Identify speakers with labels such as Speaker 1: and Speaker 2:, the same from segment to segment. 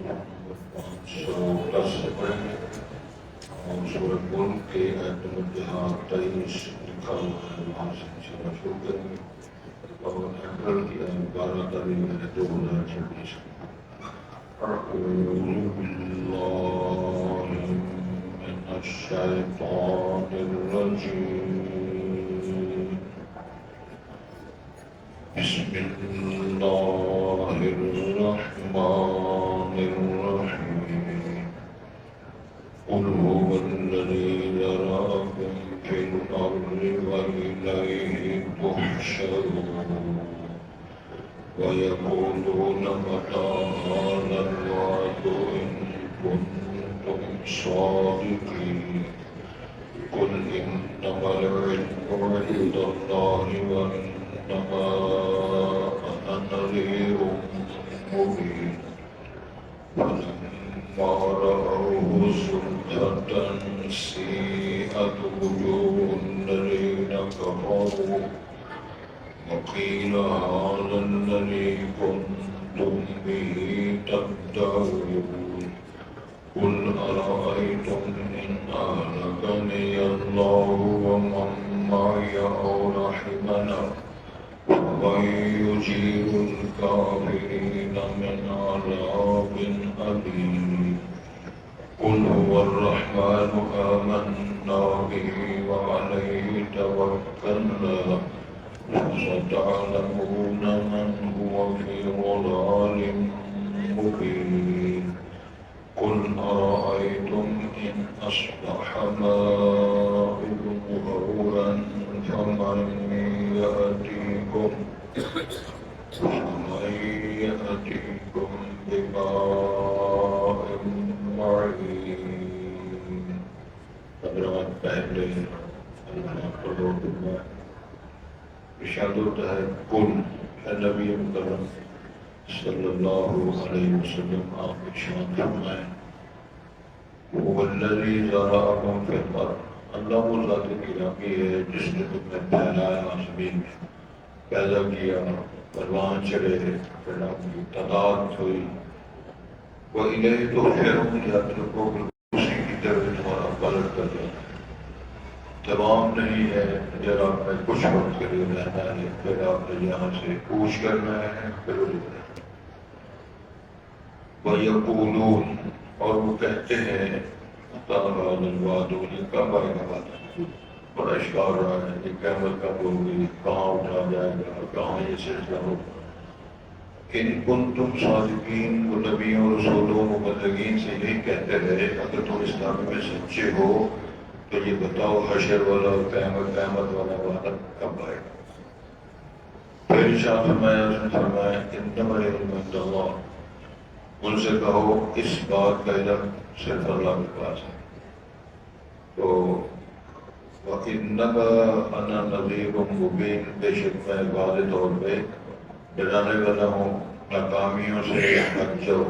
Speaker 1: 510 سے پڑھیں گے اور سورۃ ملک کے آیت نمبر 23 لکھا ہوا ہے وہاں سے انشاءاللہ شروع کریں گے اور اپریل کی 12 تاریخ 2026 اعوذ باللہ من الشیطان الرجیم بسم اللہ الرحمن الرحیم قل هو الذی ذراکم فی الارض وإلیہ تحشرون وَيَقُولُونَ مَتَىٰ هَٰذَا الْوَعْدُ إِن كُنتُمْ صَادِقِينَ قُلْ إِنَّمَا الْعِلْمُ عِندَ اللَّهِ وَإِنَّمَا أَنَا نَذِيرٌ مُّبِينٌ فَلَمَّا رَأَوْهُ زُلْفَةً سِيئَتْ وُجُوهُ الَّذِينَ كَفَرُوا وقيل هذا الذي كنتم به تدعون قل أرأيتم إن أهلكني الله ومن معي أو رحمنا فمن يجير الكافرين من عذاب أليم قل هو الرحمن آمنا به وعليه توكلنا فستعلمون من هو في ضلال مبين قل أرأيتم إن أصبح ماؤكم غورا فمن يأتيكم بماء معين حضرات پہلے ارشاد ہوتا ہے قل اے نبی مکرم صلی اللہ علیہ وسلم آپ ارشاد فرمائیں هو الذی ذرأکم فی الارض اللہ وہ ذات گرامی ہے جس نے تمہیں پھیلایا زمین میں پیدا کیا پروان چڑھے پھر آپ کی تعداد ہوئی وَإِلَيْهِ تُحْشَرُونَ یاد رکھو اسی کی طرف تمہارا پلٹ کر دیا تمام نہیں ہے جب آپ نے کچھ وقت کے لیے رہنا ہے پھر آپ نے یہاں سے کوچ کرنا ہے پھر وَيَقُولُونَ اور وہ کہتے ہیں تَعَالَى الْوَعْدُ یہ کب آئے گا وعدہ بڑا اشکار رہا ہے کہ قیامت کب ہوگی کہاں اٹھا جائے گا کہاں یہ سلسلہ ہوگا ان کنتم صادقین وہ نبیوں رسولوں مبلغین سے یہی کہتے رہے اگر تم اس دعوے میں سچے ہو تو یہ بتاؤ حشر والا اور قیامت والا وعدہ کب آئے گا پھر ارشاد فرمایا اس نے فرمایا انما العلم عند اللہ ان سے کہو اس بات کا علم صرف اللہ کے پاس ہے تو وَإِنَّمَا أَنَا نَذِيرٌ مُّبِينٌ بے شک میں واضح طور پہ ڈرانے والا ہوں ناکامیوں سے بچ جاؤ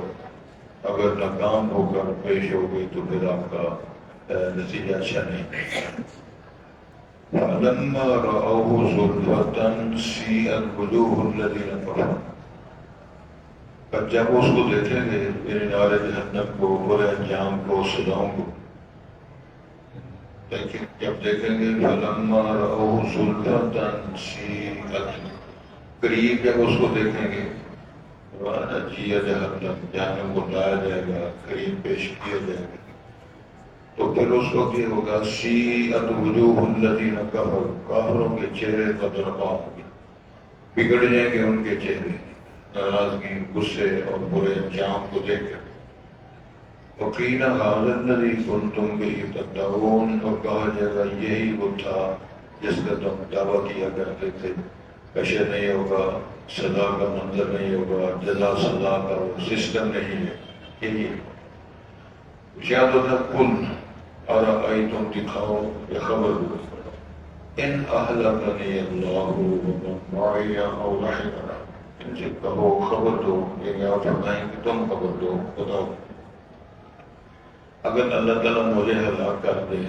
Speaker 1: اگر ناکام ہو کر پیش ہوگی تو پھر آپ کا نتیجہ اچھا نہیں فَلَمَّا رَأَوْهُ زُلْفَةً سِيئَتْ وُجُوهُ الَّذِينَ كَفَرُوا پر جب اس کو دیکھیں گے میرے نار جہنم کو برے انجام کو سزاؤں کو لیکن جب دیکھیں گے فَلَمَّا رَأَوْهُ زُلْفَةً سِيئَتْ قریب جب اس کو دیکھیں گے جہنم کو لایا جائے گا قریب پیش کیا جائے گا تو پھر اس وقت یہ ہوگا سیئت وجوہ الذین کفروا کافروں کے چہرے قدرقاں ہوں گے بگڑ جائیں گے ان کے چہرے ناراضگی غصے اور برے انجام کو دیکھ کر وقیل ھذا الذی کنتم بہ تدعون اور کہا جائے گا یہی وہ تھا جس کا تم دعویٰ کیا کرتے تھے حشر نہیں ہوگا سزا کا منظر نہیں ہوگا جزا سزا کا وہ سسٹم نہیں ہے یہی ارشاد ہوتا ہے قل ارأیتم دکھاؤ یہ خبر دو ان اہلکنی اللہ ومن معی او رحمنا ان سے کہو خبر دو یعنی آپ فرمائیں کہ تم خبر دو بتاؤ اگر اللہ تعالیٰ مجھے ہلاک کر دے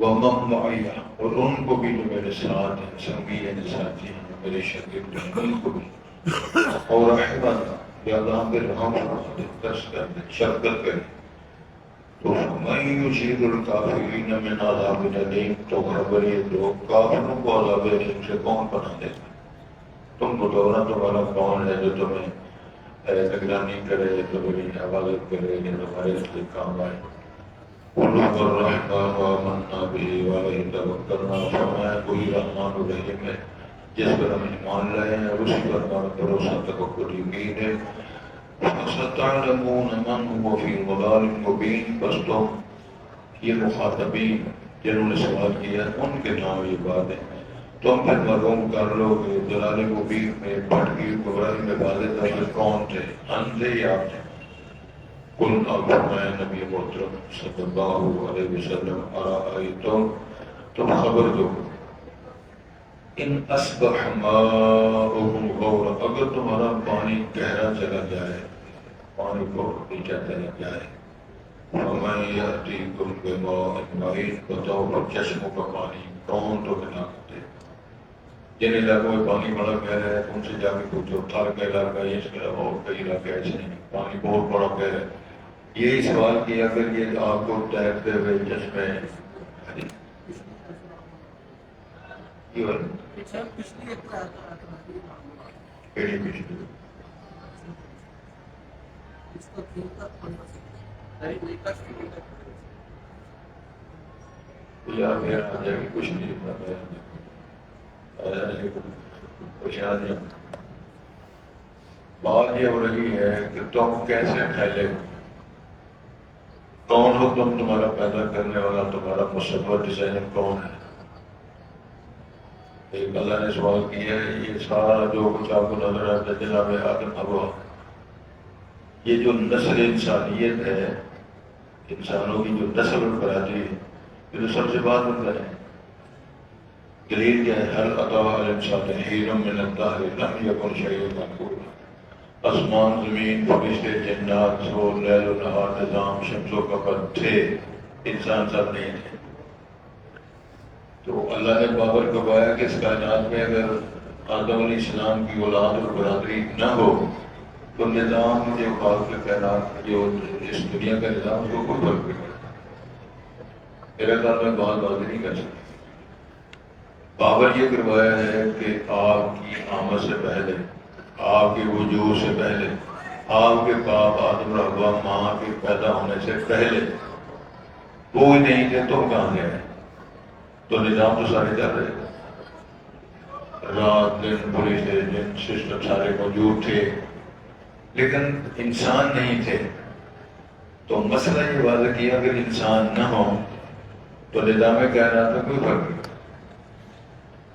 Speaker 1: وَمَن مَعِيَ اور ان کو بھی جو میرے ساتھ ہیں سنگی ہیں ساتھی ہیں میرے شاگرد ہیں ان کو بھی اور رحمنا یا اللہ پہ رحم درس کر دے، شفقت کرے. تو میں یجیر الکافرین من عذاب الیم، تو خبر یہ دو کافروں کو عذاب الیم سے کون پناہ دے گا؟ تم بتاؤ نا تمہارا کون ہے جو تمہیں نگرانی کرے، تمہاری حفاظت کرے، جو تمہارے لیے کام آئے. قل هو الرحمن آمنا به وعلیہ توکلنا، فرمایا کوئی رحمان الرحیم ہے جس پر ہم ایمان لائے ہیں اور اسی پر ہمارا بھروسہ توکل یقین ہے. فَسَتَعْلَمُونَ مَنْ هُوَ فِي ضَلَالٍ مُبِينٍ، بس تم یہ مخاطبین جنہوں نے سوال کیا ان کے نام یہ بات ہے، تم پھر معلوم کر لو کہ ضلال مبین میں بھٹکی گمراہی میں واضح طور پر کون تھے، ہم تھے یا آپ تھے. قل آپ فرمائے نبی محترم صلی اللہ علیہ وسلم ارائیتم، تم خبر دو، ان اصبح ماؤکم غورا، اگر تمہارا پانی گہرا چلا جائے، پانی کو نیچا چلا جائے، فمن یأتیکم بماء معین، بتاؤ پر چشموں کا پانی کون تو بنا کرتے. جن علاقوں میں پانی بڑا گہرا ہے ان سے جا کے پوچھو، تھر کا علاقہ یہ، اس کے علاوہ اور کئی علاقے ایسے نہیں پانی بہت بڑا گہرا ہے. یہی سوال کیا اگر یہ آپ کو تیرتے ہوئے چشمے یار میرا آ جائے گی کچھ نہیں بات یہ ہو رہی ہے کہ تم کیسے پھیلے، کون ہو تم، تمہارا پیدا کرنے والا، تمہارا مصور ڈیزائنر کون ہے. ایک اللہ نے سوال کیا ہے، یہ سارا جو کچھ آپ کو نظر آتا ہے جناب آدم حوا، یہ جو نسل انسانیت ہے، انسانوں کی جو نسل برادری ہے، یہ تو سب سے بات ہوتا ہے. دلیل کیا ہے؟ هل أتى على الإنسان حين من الدهر لم يكن شيئا مذكورا. آسمان زمین فرشتے جنات سو لیل و نہار نظام شمس و قمر تھے، انسان سب نہیں تھے. تو اللہ نے بابر کو پایا کہ اس کائنات میں اگر آدم علیہ السلام کی اولاد اور برادری نہ ہو تو نظام جو خالق کائنات جو اس دنیا کا نظام اس کو کوئی فرق نہیں پڑتا. میرے خیال میں بات واضح نہیں کر سکتے. بابر یہ کروایا ہے کہ آپ کی آمد سے پہلے، آپ کے وجود سے پہلے، آپ کے باپ آدم اور حوا ماں کے پیدا ہونے سے پہلے کوئی نہیں تھے. تم کہاں گئے؟ تو نظام تو سارے چل رہے تھے، رات دن فرشتے جن سسٹم سارے موجود تھے، لیکن انسان نہیں تھے. تو مسئلہ یہ واضح کیا اگر انسان نہ ہو تو نظام کائنات میں کوئی فرق نہیں.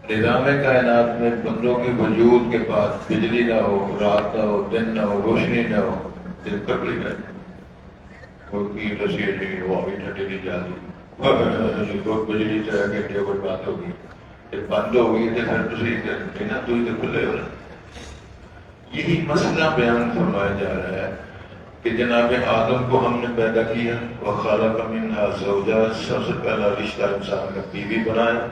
Speaker 1: نظام کائنات میں بندوں کے وجود کے پاس بجلی نہ ہو، رات نہ ہو، دن نہ ہو، روشنی نہ ہو، دل تکلیف ہے. کوئی رسی نہیں، وہ بھی ٹھنڈی نہیں جاتی، کوئی بجلی چلا گھنٹے کوئی بات ہوگی، جب بند ہو گئی تو پھر تھی نا تو ہی تو کھلے ہو. یہی مسئلہ بیان فرمایا جا رہا ہے کہ جناب آدم کو ہم نے پیدا کیا، وَخَلَقَ مِنْهَا زَوْجَهَا، سب سے پہلا رشتہ انسان کا بیوی بنایا،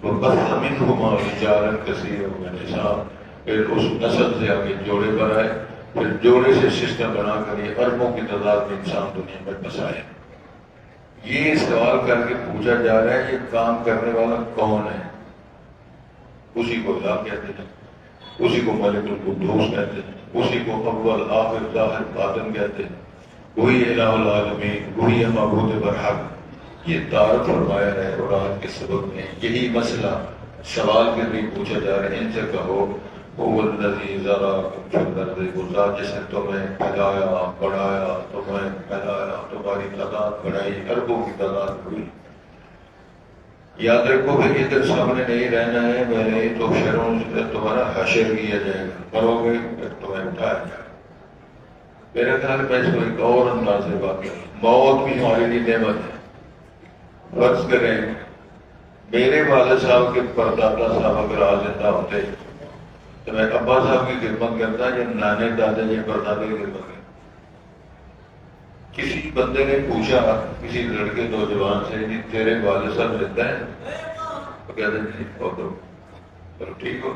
Speaker 1: وَبَثَّ مِنْهُمَا رِجَالًا كَثِيرًا وَنِسَاءً، پھر اس نسل سے آگے جوڑے بنائے، پھر جوڑے سے سسٹم بنا کر یہ اربوں کی تعداد میں انسان دنیا میں بسائے. یہ سوال کر کے پوچھا جا رہا ہے یہ کام کرنے والا کون ہے؟ اسی کو اللہ کہتے ہیں، اسی کو ملک القدوس کہتے ہیں، اسی کو اول آخر ظاہر باطن کہتے ہیں. وہی الہ العالمین، وہی معبود برحق. یہ تعارف فرمایا ہے اور آج کے سبق میں یہی مسئلہ سوال کے لیے پوچھا جا رہا ہے. ان سے کہو هو الذی ذراکم فی الارض، وہ ذات جس نے تمہیں پھیلایا، بڑھایا، تمہیں پھیلایا، تمہاری تعداد بڑھائی، اربوں کی تعداد ہوئی. یاد رکھو کہ ادھر سب نے نہیں رہنا ہے، میں نے تو شہروں سے تمہارا حشر کیا جائے گا، کرو گے پھر تمہیں اٹھایا جائے گا. میرے خیال میں اس کو ایک اور انداز سے بات کریں. موت بھی ہمارے لیے نعمت ہے. فرض کریں میرے والد صاحب کے پردادا صاحب اگر آج زندہ ہوتے تو میں ابا صاحب کی خدمت کرتا یا نانے دادے یا پردادے کی خدمت کرتا. کسی بندے نے پوچھا کسی لڑکے نوجوان سے جی تیرے والد صاحب زندہ ہیں؟ تو کہتے ہیں جی چلو ٹھیک ہو.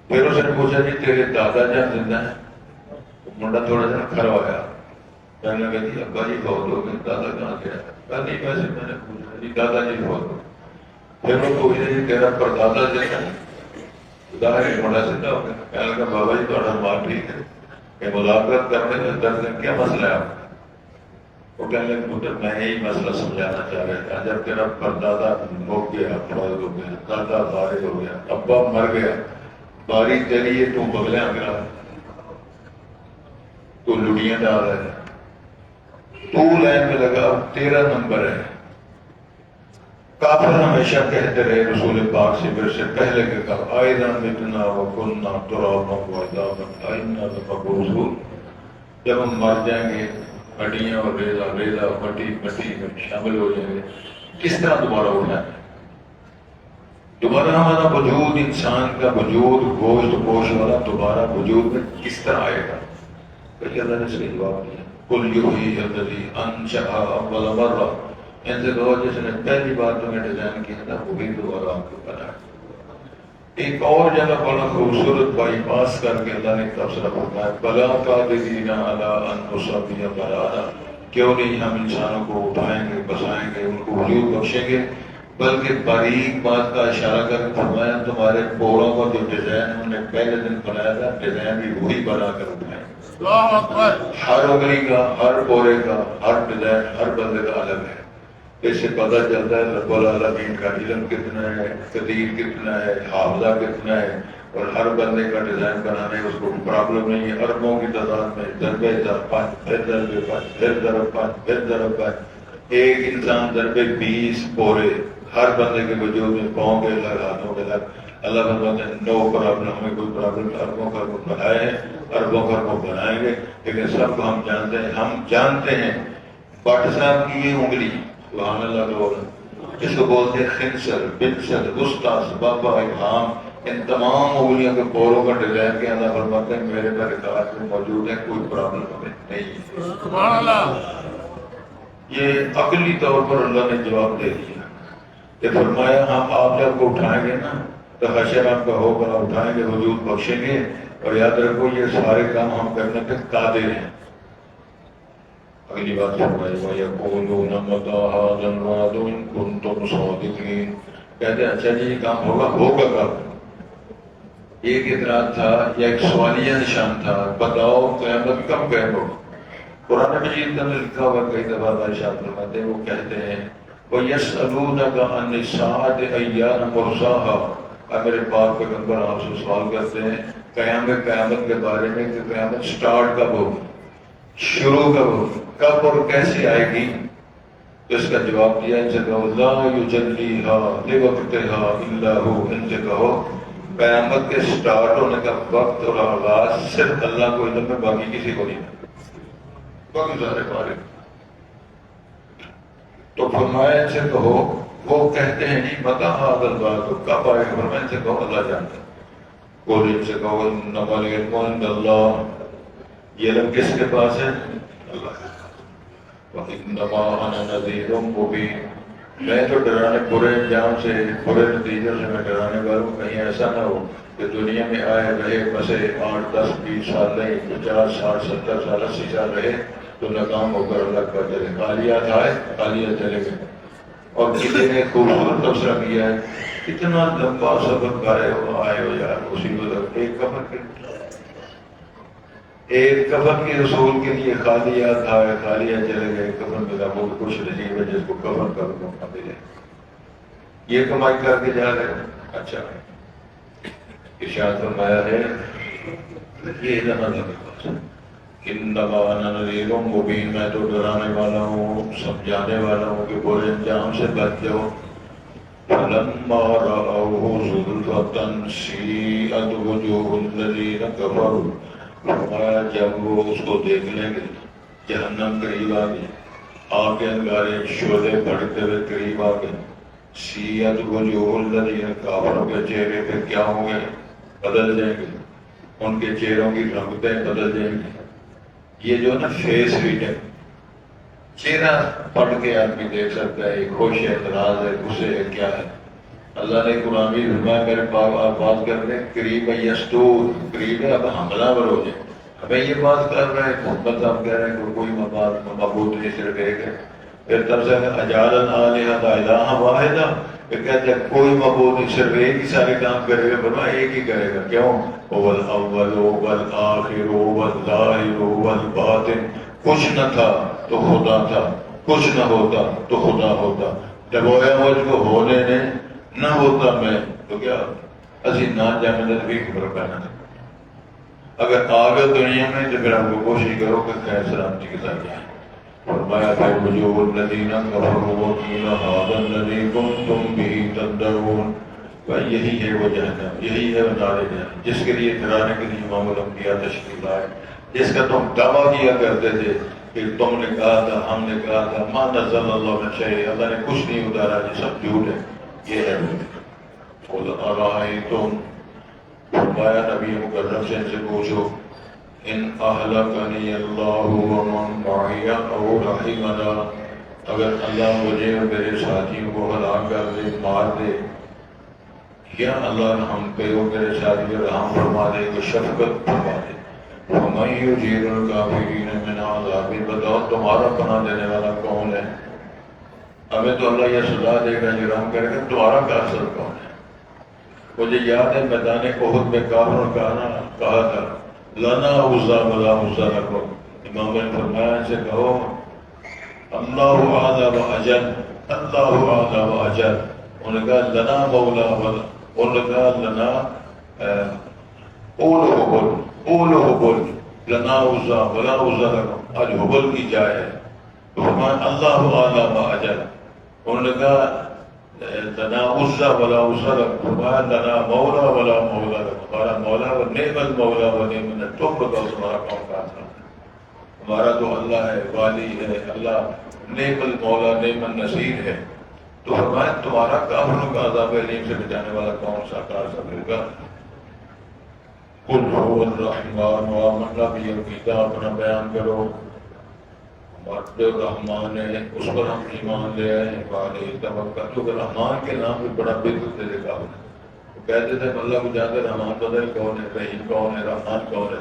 Speaker 1: پھر اس نے پوچھا جی تیرے دادا جان زندہ ہیں؟ منڈا تھوڑا سا کھڑا ہوا، کہنے لگا جی ابا جی بہت ہو گئے، دادا کہاں گیا؟ کہا نہیں ویسے میں نے پوچھا جی دادا جی بہت ہو گئے۔ پھر وہ پوچھ رہے جی تیرا پردادا جیسا ظاہر منڈا سیدھا ہو گیا، کہنے لگا بابا جی تھوڑا بات ٹھیک ہے کہ ملاقات کرنے میں درد ہے، کیا مسئلہ ہے آپ کا؟ وہ کہنے لگے پتر میں یہی مسئلہ سمجھانا چاہ رہا تھا، جب تیرا پردادا ہو گیا، فوت ہو گیا، دادا فارغ ہو گیا، ابا مر گیا، باری تیری ہے، تو بغلیں اگلا، تو لڑیاں ڈال رہا ہے، تو لائن میں لگا، اب تیرا نمبر ہے۔ کافر ہمیشہ کہتے رہے رسول پاک سے پھر سے پہلے کے کہا آئذا متنا وکننا ترابا وعظاما ائنا لمبعوثون، جب ہم مر جائیں گے ہڈیاں اور ریزہ ریزہ مٹی مٹی میں شامل ہو جائیں گے، کس طرح دوبارہ اٹھنا ہے؟ دوبارہ ہمارا وجود، انسان کا وجود گوشت پوش والا دوبارہ وجود میں کس طرح آئے گا؟ کہ اللہ نے اس کا جواب دیا قل یحییہ الذی انشأ اول مرہ، ان سے کہو جس نے پہلی بار تمہیں ڈیزائن کیا تھا وہی دوبارہ آپ کو بنائے۔ ایک اور جگہ بڑا خوبصورت بائی پاس کر کے اللہ نے تبصرہ فرمایا بلا قادرین علی ان نصوی بنانا، کیوں نہیں ہم انسانوں کو اٹھائیں گے، بسائیں گے، ان کو وجود بخشیں گے، بلکہ باریک بات کا اشارہ کر کے فرمایا تمہارے پوروں کو جو ڈیزائن انہوں نے پہلے دن بنایا تھا ڈیزائن بھی وہی بنا کر اٹھائیں۔ اللہ اکبر! ہر انگلی کا، ہر پورے کا، ہر ڈیزائن ہر بندے کا الگ ہے۔ اس سے پتہ چلتا ہے رب العالمین کا علم کتنا ہے، قدیر کتنا ہے، حافظہ کتنا ہے، اور ہر بندے کا ڈیزائن بنانے اس کو پرابلم نہیں ہے۔ اربوں کی تعداد میں ضربے پانچ، پھر ضربے پانچ، پھر ضرب پانچ، پھر ضرب پانچ، ایک انسان ضربے 20 پورے، ہر بندے کے وجود میں پاؤں کے الگ، ہاتھوں کے الگ۔ اللہ فرماتے ہیں نو پرابلم، ہمیں کوئی پرابلم اربوں کا کو بنائے ہیں، اربوں کا کو بنائیں گے، لیکن سب کو ہم جانتے ہیں بٹ صاحب کی یہ انگلی سبحان اللہ کا، جس کو بولتے ہیں خنصر، بنصر، وسطیٰ، سبابہ، ابہام، ان تمام انگلیوں کے پوروں کا ڈیزائن کے اللہ فرماتے ہیں میرے درکار میں موجود ہے، کوئی پرابلم ہمیں نہیں ہے۔ سبحان اللہ! یہ عقلی طور پر اللہ نے جواب دے دیا کہ فرمایا ہم آپ جب کو اٹھائیں گے نا تو حشر آپ کا ہوگا، اٹھائیں گے، وجود بخشیں گے، اور یاد رکھو یہ سارے کام ہم کرنے پہ قادر ہیں۔ اگلی بات فرمائی وَيَقُولُونَ مَتَىٰ هَٰذَا الْوَعْدُ إِن كُنتُمْ صَادِقِينَ، کہتے ہیں اچھا جی یہ کام ہوگا کب؟ ایک اعتراض تھا یا ایک سوالیہ نشان تھا، بتاؤ قیامت کب قائم ہوگا؟ قرآن مجید میں لکھا ہوا کئی دفعہ ارشاد فرماتے ہیں، وہ کہتے ہیں وَيَسْأَلُونَكَ عَنِ السَّاعَةِ أَيَّانَ مُرْسَاهَا، اور میرے پاک پیغمبر آپ سے سوال کرتے ہیں قیامت کے بارے میں کہ قیامت سٹارٹ کب ہوگی، شروع کب ہوگی، کب اور کیسے آئے گی؟ تو اس کا جواب دیا ان سے کہو لا یجلیہا لوقتہا الا ہو، ان سے کہو قیامت کے سٹارٹ ہونے کا وقت اور آغاز صرف اللہ کو علم ہے، باقی کسی کو نہیں، باقی سارے فارغ۔ تو فرمایا ان سے کہو، وہ کہتے ہیں نہیں پتہ هذا الوعد کب آئے گا، فرمایا ان سے کہو اللہ جانتا ہے۔ قل ان سے کہو انما العلم عند اللہ، یہ علم کس کے پاس ہے؟ اللہ کے پاس۔ وَإِنَّمَا أَنَا نَذِيرٌ مُبِينٌ، میں تو ڈرانے برے انجام سے، برے نتیجوں سے میں ڈرانے والا ہوں، کہیں ایسا نہ ہو کہ دنیا میں آئے رہے بسے 8 10 20 سال نہیں، 50 60 70 سال 80 سال رہے تو ناکام ہو کر اللہ کا چلے، خالیات آئے خالیات چلے گئے۔ اور کسی نے خوبصورت تبصرہ کیا ہے اتنا لمبا سبق گائے ہو آئے ہو یار، اسی وقت ایک کفن کے رسول کے لیے خالیات آئے خالیات چلے گئے، کفن ملا وہ خوش نصیب ہے جس کو کفن کا موقع ملے، یہ کمائی کر کے جا رہے ہیں۔ اچھا ارشاد فرمایا ہے یہ انما انا نذیر مبین، میں تو ڈرانے والا ہوں، سمجھانے والا ہوں کہ برے انجام سے بچ جاؤ۔ فلما رأوه زلفة سیئت وجوہ الذین کفروا، فرمایا جب وہ اس کو دیکھ لیں گے جہنم قریب آ گئی، آگ کے انگارے شعلے بڑھتے ہوئے قریب آ گئے، سیئت وجوہ الذین، کافروں کے چہرے پہ کیا ہوں گے؟ بدل جائیں گے، ان کے چہروں کی رنگتیں بدل جائیں گی۔ یہ جو ہے نا فیس ریڈنگ، چہرہ پڑھ کے آدمی دیکھ سکتا ہے یہ خوش ہے، ناراض ہے، غصے ہے، کیا ہے۔ اللہ نے قرآن میں فرمایا میرے پاک آپ بات کرتے ہیں قریب ہے یستور، قریب ہے اب حملہ ور ہو جائے، ہمیں یہ بات کر رہے ہیں محمد صاحب کہہ رہے ہیں کہ کوئی معبود نہیں صرف ایک ہے. پھر تب سے اجعلنا الہۃ الہا واحدا، پھر کہتے ہیں کوئی معبود نہیں صرف ایک ہی سارے کام کرے گا. فرمایا ایک ہی کرے گا. کیوں؟ هو الاول والآخر والظاہر والباطن. کچھ نہ تھا تو خدا تھا، کچھ نہ ہوتا تو خدا ہوتا. جب ہویا مجھ کو ہونے نے نہ ہوتا میں تو کیا اسی نہ جانے بھی خبر پہنا. اگر آگے دنیا میں تو پھر آپ کو کوشش کرو کہ خیر سلامتی کے ساتھ جائیں. فرمایا کہ وجوہ الذین کفروا وقیل ھذا الذی کنتم بہ تدعون. یہی ہے وہ جہنم، یہی ہے وہ نار جہنم جس کے لیے ڈرانے کے لیے امام الانبیاء تشریف لائے، جس کا تم دعویٰ کیا کرتے تھے کہ تم نے کہا تھا، ہم نے کہا تھا ما نزل اللہ من شیء، اللہ نے کچھ نہیں اتارا، یہ سب جھوٹ ہے. یہ ہے قل ارائیتم، فرمایا نبی مکرم سے ان سے پوچھو، ان اہلکنی اللہ ومن معی او رحمنا، اگر اللہ مجھے اور میرے ساتھیوں کو ہلاک کر دے، مار دے، یا اللہ ہم پہ اور میرے ساتھیوں رحم فرما دے، کہ شفقت فرما دے. ومن یجیر الکافرین من عذاب، بتاؤ تمہارا پناہ دینے والا کون ہے؟ ہمیں تو اللہ یہ سزا دے گا جو رحم کرے گا، تمہارا کافر کون ہے؟ مجھے یاد ہے میدان احد میں کافروں کا کہا تھا لنا عزا ولا عزا لکم. امام نے فرمایا ان سے کہو اللہ اعلی و اجل، اللہ اعلی و اجل. انہوں نے کہا لنا مولا، انہوں نے کہا لنا اول حبل، اول حبل، لنا عزا ولا عزا لکم. آج حبل کی جائے ہے تو فرمایا اللہ اعلی و اجل. انہوں نے کہا لنا عزا ولا عزا لکم، فرمایا لنا مولا ولا مولا لکم. ہمارا مولا و نعم المولا و نعم النصیر. تم بتاؤ تمہارا کون کہاں تھا؟ ہمارا تو اللہ ہے، والی ہے، اللہ نعم المولا نعم النصیر ہے. تو فرمایا تمہارا کافروں کا عذاب علیم سے بچانے والا کون سا کار ہوگا؟ قل هو الرحمن وآمنا به، عقیدہ اپنا بیان کرو. جو رحمان ہے اس پر ہم ایمان لے آئے ہیں، علیہ توکل. کیونکہ رحمان کے نام بھی بڑا بدعت دے گا. وہ کہتے تھے اللہ کو جانتے رحمان پتہ کون ہے، رحیم کون ہے، رحمان کون ہے.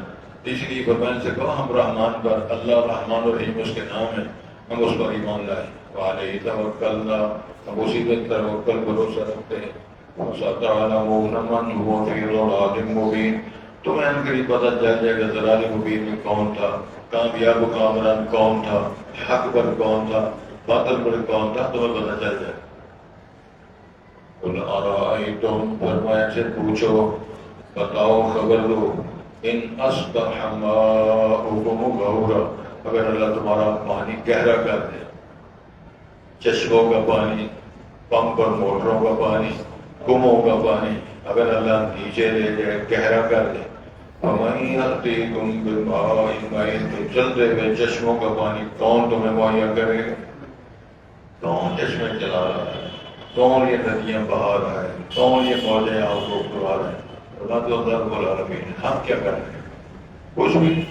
Speaker 1: اس لیے فرمان سے کہو ہم رحمان پر، اللہ رحمان و رحیم اس کے نام ہے، ہم اس پر ایمان لائیں. علیہ توکلنا، ہم اسی پہ توکل بھروسہ رکھتے ہیں. وَسَتَعْلَمُونَ مَنْ هُوَ فِي ضَلَالٍ مُّبِينٍ. تمہیں ان قریب پتہ چل جائے گا ضلال مبین میں کون تھا، کامیاب و کامران کون تھا، حق پر کون تھا، باطل پر کون تھا، تمہیں پتہ چل جائے. قل ارائیتم، فرمایا سے پوچھو، بتاؤ خبر دو، ان اصبح ماؤکم غورا، اگر اللہ تمہارا پانی گہرا کر دے، چشموں کا پانی، پمپ اور موٹروں کا پانی، کنووں کا پانی اگر اللہ نیچے لے جائے، گہرا کر دے. فَمَن يَأْتِيكُم بِمَاءٍ مَّعِينٍ، تو چلتے ہوئے چشموں کا پانی کون تمہیں مہیا کرے گا؟ کون چشمے چلا رہا ہے؟ کون یہ ندیاں بہا رہا ہے؟ کون یہ موجیں آپ کو اٹھوا رہے ہیں؟ اللہ تو رب العالمین. ہم کیا کر رہے ہیں؟ کچھ بھی.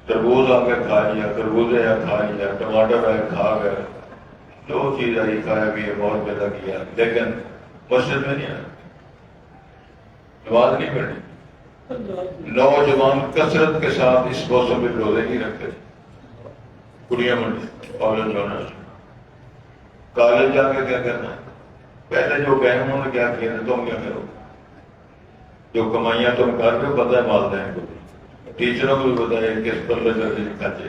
Speaker 1: تربوز آ کے کھا لیا، تربوزے آ کھا لیا، ٹماٹر آئے کھا گئے، جو چیز آئی کھایا بھی ہے، موت پیدا کیا، لیکن مسجد میں نہیں آیا، نماز نہیں پڑھی. نوجوان کثرت کے ساتھ اس موسم میں روزے نہیں رکھتے. کڑیاں منڈی کالج جانا، کالج جا کے کیا کرنا؟ پہلے جو گئے انہوں نے کیا کیا، تم کیا کرو؟ جو کمائیاں تم کر کے پتہ ہے والدین کو بھی، ٹیچروں کو بھی پتہ ہے کس پر لگے خرچے.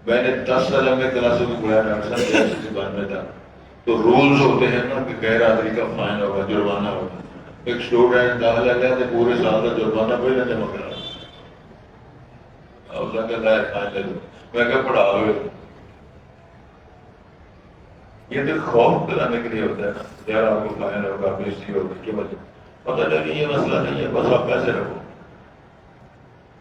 Speaker 1: میں نے 10 سال میں کلاسوں کو پڑھایا، ڈاکٹر صاحب کی زبان میں تھا. تو رولز ہوتے ہیں نا کہ غیر حاضری کا فائن ہوگا، جرمانہ ہوگا. ایک اسٹوڈنٹ داخلہ لیا تو پورے سال کا جرمانہ پہلے جمع کرا. اللہ کہتا ہے فائن لے لو. میں کیا پڑھا ہوئے، یہ تو خوف دلانے کے لیے ہوتا ہے نا، یار آپ کو فائن ہوگا، بےزتی ہوگی. کیا وجہ پتہ نہیں، یہ مسئلہ نہیں ہے، بس آپ پیسے رکھو.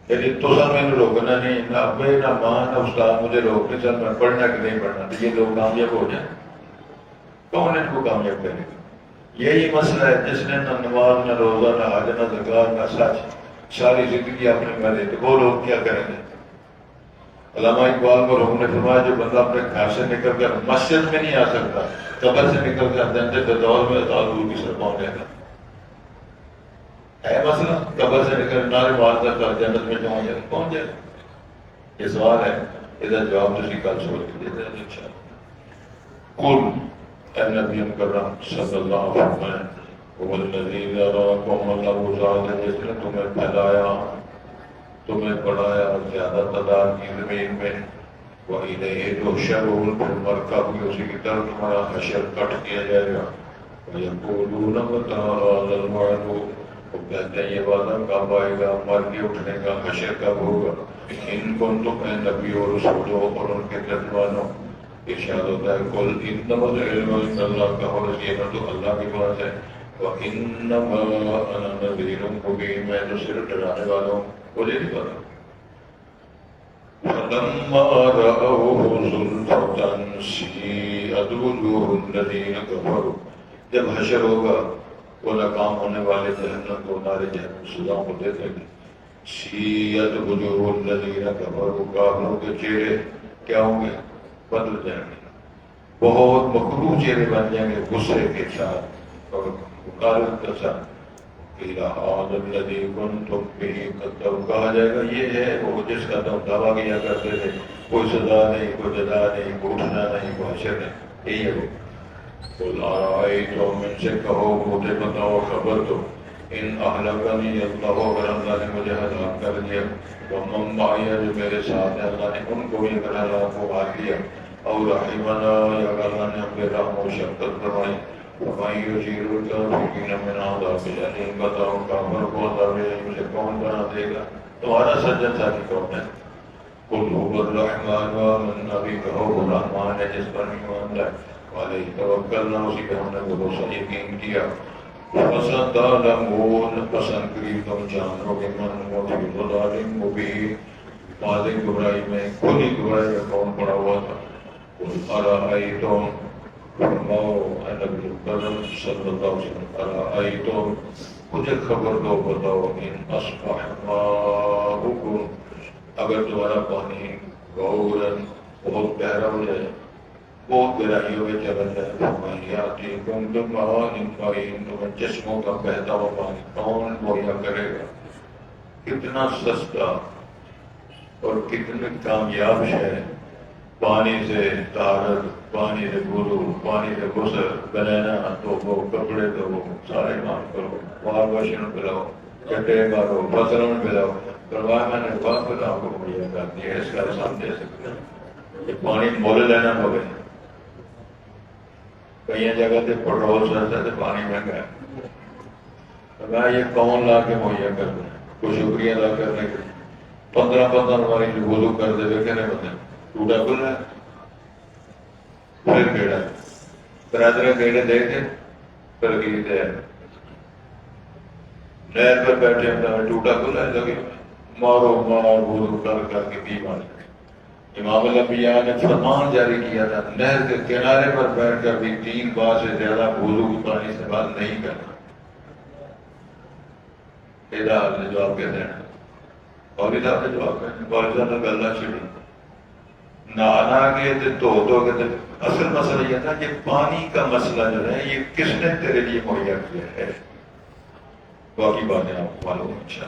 Speaker 1: یعنی تو سر میں نے روکنا نہیں، نہ ابے نہ ماں نہ استاد مجھے روکنے، سر میں پڑھنا کہ نہیں پڑھنا. تو یہ لوگ کامیاب ہو جائیں، کون ان کو کامیاب کرے گا؟ یہی مسئلہ ہے جس نے نہ نماز نہ روزہ نہ حج نہ زکات نہ سچ، ساری زندگی اپنے میں رہے، تو وہ لوگ کیا کریں گے؟ علامہ اقبال کو لوگوں نے فرمایا جو بندہ اپنے گھر سے نکل کر مسجد میں نہیں آ سکتا، قبر سے نکل کر جنت فردوس میں تعلق کی سر پہنچے گا. ہے مسئلہ. قبر سے نکل نارے مارتا تھا جنت میں جاؤں یا کون جائے؟ یہ سوال ہے، ادھر جواب تو کل سوچ کے دیتے ہیں انشاءاللہ۔ قل اے نبی کرم صلی اللہ علیہ وسلم والذی ذراکم اللہ ذات جس نے تمہیں پھیلایا، تمہیں بڑھایا زیادہ تعداد کی زمین میں، وَإِلَيْهِ تُحْشَرُونَ پھر مرکا بھی اسی کی طرف تمہارا حشر کٹ کیا جائے گا۔ وَيَقُولُونَ مَتَىٰ هَٰذَا الْوَعْدُ وہ کہتے ہیں یہ وعدہ کب آئے گا، مر کے اٹھنے کا، حشر کب ہوگا؟ ان کنتم اے نبی اور رسولوں اور ان کے کہنے ارشاد ہوتا ہے قل انما العلم عند اللہ، کہو یہ تو اللہ کی بات ہے، وانما انا نذیر مبین میں تو صرف ڈرانے والا ہوں، مجھے نہیں پتا۔ فلما رأوه زلفة سیئت وجوہ الذین کفروا، جب حشر ہوگا وہ ناکام ہونے والے جہنم کو، نارے جہنم سزا کو دیکھیں گے۔ سیئت وجوہ الذین کفروا، کافروں کے چہرے کیا ہوں گے؟ بدل جائیں گے، بہت مکروہ چہرے بن جائیں گے، غصے کے ساتھ اور مقارنت کے ساتھ۔ قیل ھذا الذی کنتم بہ تکذبون، کہا جائے گا یہ ہے وہ جس کا تم دعویٰ کیا کرتے تھے، کوئی سزا نہیں، کوئی جزا نہیں، کوئی اٹھنا نہیں، کوئی حشر نہیں، یہی ہے وہ۔ قل ارأیتم، ان سے کہو مجھے بتاؤ خبر دو، ان اہلکنی اللہ، اگر اللہ نے مجھے ہلاک کر دیا، ومن معی، جو میرے ساتھ ہے، اللہ نے ان کو بھی اگر ہلاک کو مار دیا، اور رحمنا، یا اگر اللہ نے ہمیں رحم و شفقت فرمائی، فمن یجیر الکافرین من عذاب الیم، بتاؤ کافر کو عذاب الیم سے کون بنا دے گا؟ تمہارا سجن ساتھی کون ہے؟ قل هو الرحمن آمنا به، کہو وہ رحمان ہے جس پر ایمان لائے، علیہ توکلنا، اسی پہ ہم نے بھروسہ یقین کیا۔ فستعلمون، پسند قریب تم جانو گے، من ہو فی ضلال مبین، واضح گمراہی میں، کھلی گمراہی میں کون پڑا ہوا تھا۔ قل ارأیتم، فرماؤ اے نبی کرم صلی اللہ علیہ وسلم، ارأیتم مجھے خبر دو، بتاؤ، ان اصبح ماؤکم، اگر تمہارا پانی غورن بہت گہرا ہو جائے، بہت گہرائیوں میں چلا جائے، فمن یأتیکم بماء معین، تمہیں چشموں کا بہتا ہوا پانی کون مہیا کرے گا؟ کتنا سستا اور کتنی کامیاب ہے، پانی سے طہارت، پانی سے وضو، پانی سے غسل، بنانا دھو، کپڑے دھو، سارے کام کرو، وار واشن پلاؤ، چٹے مارو، فصلوں میں پلاؤ، فرمایا میں نے واپس آپ کو مہیا کر دیا، اس کا حساب دے سکتے ہیں۔ یہ پانی مول لینا پڑے، کئی جگہ سے پیٹرول سستا ہے، پانی مہنگا ہے، فرمایا یہ کون لا کے مہیا کر دیں، کوئی شکریہ ادا کرنے کے 15 ہماری وضو کر دے کہنے بندے ٹوٹا کھلا ہے، پھر کیڑا برادر کیڑے دے کے پھر گیتے ہیں، نہر پر بیٹھے ہم ٹوٹا کھلا ہے، لگے مارو مار وضو کر کر کے پی مار۔ امام الانبیاء نے فرمان جاری کیا تھا نہر کے کنارے پر بیٹھ کر بھی 3 بار سے زیادہ وضو پانی سے بات نہیں کرنا۔ میرا حال نے جواب کہتے ہیں، اور صاحب نے جواب کہتے ہیں، اور صاحب نے گلہ چھڑی نانا کے دھو کے، اصل مسئلہ یہ تھا کہ پانی کا مسئلہ جو ہے یہ کس نے تیرے لیے مہیا کیا ہے، باقی باتیں آپ معلوم ان شاء اللہ۔